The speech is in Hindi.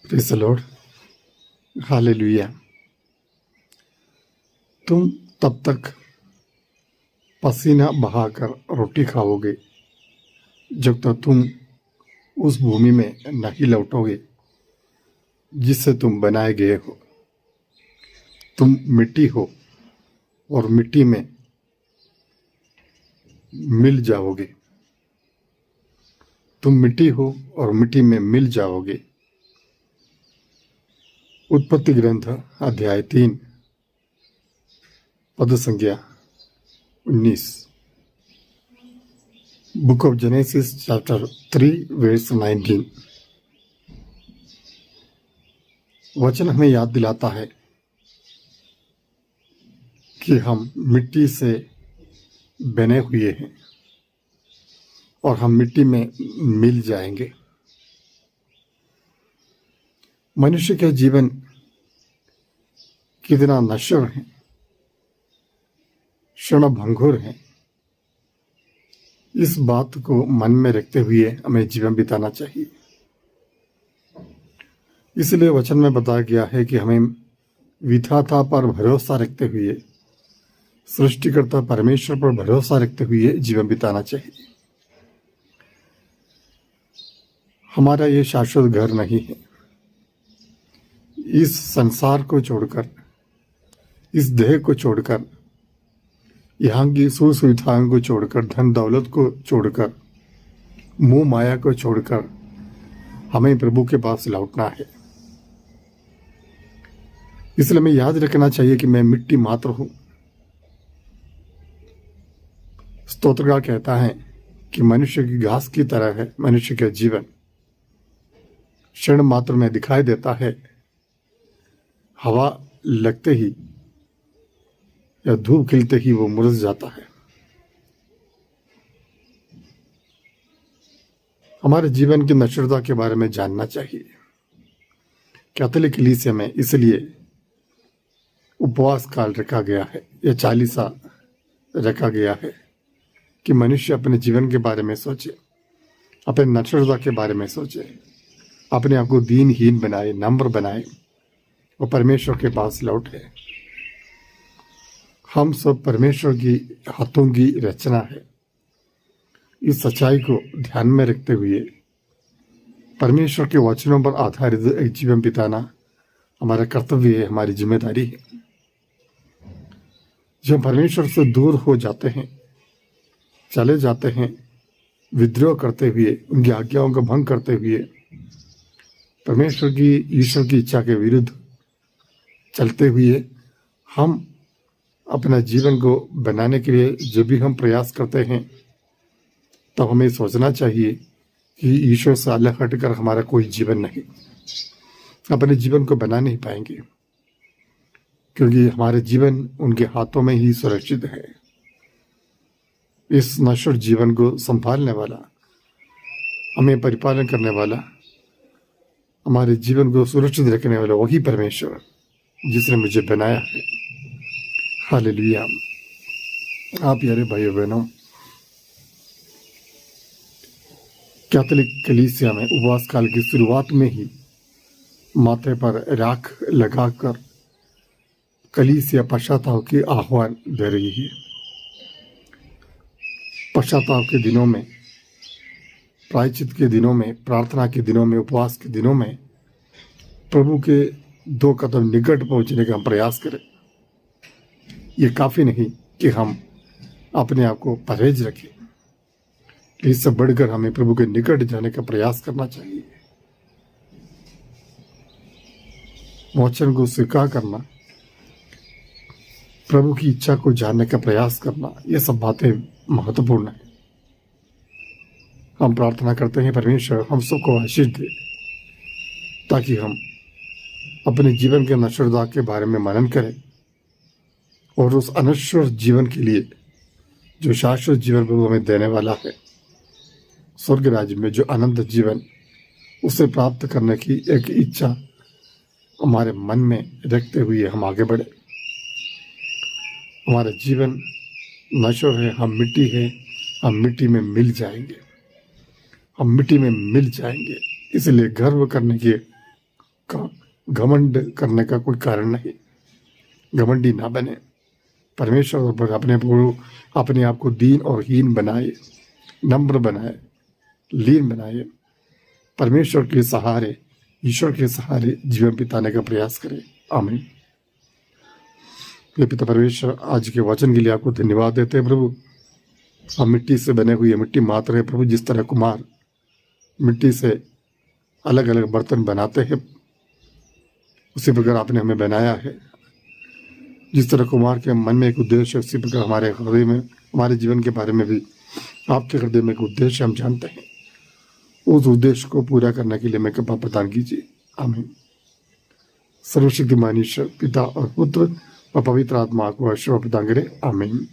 Praise the Lord, hallelujah. तुम तब तक पसीना बहाकर रोटी खाओगे जब तक तुम उस भूमि में नहीं लौटोगे जिससे तुम बनाए गए हो। तुम मिट्टी हो और मिट्टी में मिल जाओगे। तुम मिट्टी हो और मिट्टी में मिल जाओगे। उत्पत्ति ग्रंथ अध्याय 3 पद संख्या 19। Book of Genesis chapter 3 verse 19। वचन हमें याद दिलाता है कि हम मिट्टी से बने हुए हैं और हम मिट्टी में मिल जाएंगे। मनुष्य का जीवन कितना नश्वर है, क्षणभंगुर है, इस बात को मन में रखते हुए हमें जीवन बिताना चाहिए। इसलिए वचन में बताया गया है कि हमें विधाता पर भरोसा रखते हुए, सृष्टिकर्ता परमेश्वर पर भरोसा रखते हुए जीवन बिताना चाहिए। हमारा ये शाश्वत घर नहीं है। इस संसार को छोड़कर, इस देह को छोड़कर, यहाँ की सुविधाओं को छोड़कर, धन दौलत को छोड़कर, मोह माया को छोड़कर हमें प्रभु के पास लौटना है। इसलिए हमें याद रखना चाहिए कि मैं मिट्टी मात्र हूं। स्तोत्रकार कहता है कि मनुष्य की घास की तरह है मनुष्य का जीवन, क्षण मात्र में दिखाई देता है। हवा लगते ही या धूप खिलते ही वो मुरझ जाता है। हमारे जीवन की नश्वरता के बारे में जानना चाहिए। कैथोलिक कलीसिया में इसलिए उपवास काल रखा गया है, या चालीसा रखा गया है कि मनुष्य अपने जीवन के बारे में सोचे, अपने नश्वरता के बारे में सोचे, अपने आप को दीनहीन बनाए, नम्र बनाए और परमेश्वर के पास लौटे। हम सब परमेश्वर की हाथों की रचना है। इस सच्चाई को ध्यान में रखते हुए परमेश्वर के वचनों पर आधारित एक जीवन बिताना हमारा कर्तव्य है, हमारी जिम्मेदारी है। जब परमेश्वर से दूर हो जाते हैं, चले जाते हैं, विद्रोह करते हुए, उनकी आज्ञाओं का भंग करते हुए, परमेश्वर की, ईश्वर की इच्छा के विरुद्ध चलते हुए हम अपना जीवन को बनाने के लिए जो भी हम प्रयास करते हैं, तो हमें सोचना चाहिए कि ईश्वर से अलग हटकर हमारा कोई जीवन नहीं। अपने जीवन को बना नहीं पाएंगे क्योंकि हमारे जीवन उनके हाथों में ही सुरक्षित है। इस नश्वर जीवन को संभालने वाला, हमें परिपालन करने वाला, हमारे जीवन को सुरक्षित रखने वाला वही परमेश्वर जिसने मुझे बनाया है। हालेलुया। आप यारे भाइयों बहनों, कैथोलिक कलीसिया में उपवास काल की शुरुआत में ही माथे पर राख लगाकर कलीसिया पश्चाताप की आह्वान दे रही है। पश्चाताप के दिनों में, प्रायश्चित के दिनों में, प्रार्थना के दिनों में, उपवास के दिनों में प्रभु के 2 कदम निकट पहुंचने का हम प्रयास करें। ये काफी नहीं कि हम अपने आप को परहेज रखें, इससे बढ़कर हमें प्रभु के निकट जाने का प्रयास करना चाहिए। वचन को स्वीकार करना, प्रभु की इच्छा को जानने का प्रयास करना, ये सब बातें महत्वपूर्ण है। हम प्रार्थना करते हैं परमेश्वर हम सबको आशीष दे ताकि हम अपने जीवन के नश्वरता के बारे में मनन करें और उस अनश्वर जीवन के लिए जो शाश्वत जीवन प्रभु हमें देने वाला है, स्वर्ग राज्य में जो अनंत जीवन, उसे प्राप्त करने की एक इच्छा हमारे मन में रखते हुए हम आगे बढ़े। हमारा जीवन नश्वर है, हम मिट्टी है, हम मिट्टी में मिल जाएंगे, हम मिट्टी में मिल जाएंगे। इसलिए गर्व करने की का घमंड करने का कोई कारण नहीं। घमंडी ना बने, परमेश्वर पर अपने आप को दीन और हीन बनाए, नम्र बनाए, लीन बनाए, परमेश्वर के सहारे, ईश्वर के सहारे जीवन बिताने का प्रयास करें। आमीन। ये पिता परमेश्वर, आज के वचन के लिए आपको धन्यवाद देते हैं प्रभु। हम मिट्टी से बने हुए, मिट्टी मात्र है प्रभु। जिस तरह कुम्हार मिट्टी से अलग अलग बर्तन बनाते हैं, उसी प्रकार आपने हमें बनाया है। जिस तरह कुम्हार के मन में एक उद्देश्य है, उसी प्रकार हमारे हृदय में, हमारे जीवन के बारे में भी आपके हृदय में एक उद्देश्य हम जानते हैं। उस उद्देश्य को पूरा करने के लिए हमें कृपा प्रदान कीजिए। आमीन। सर्वशक्तिमान ईश्वर पिता और पुत्र और पवित्र आत्मा को आशीर्वाद प्रदान करें। आमीन।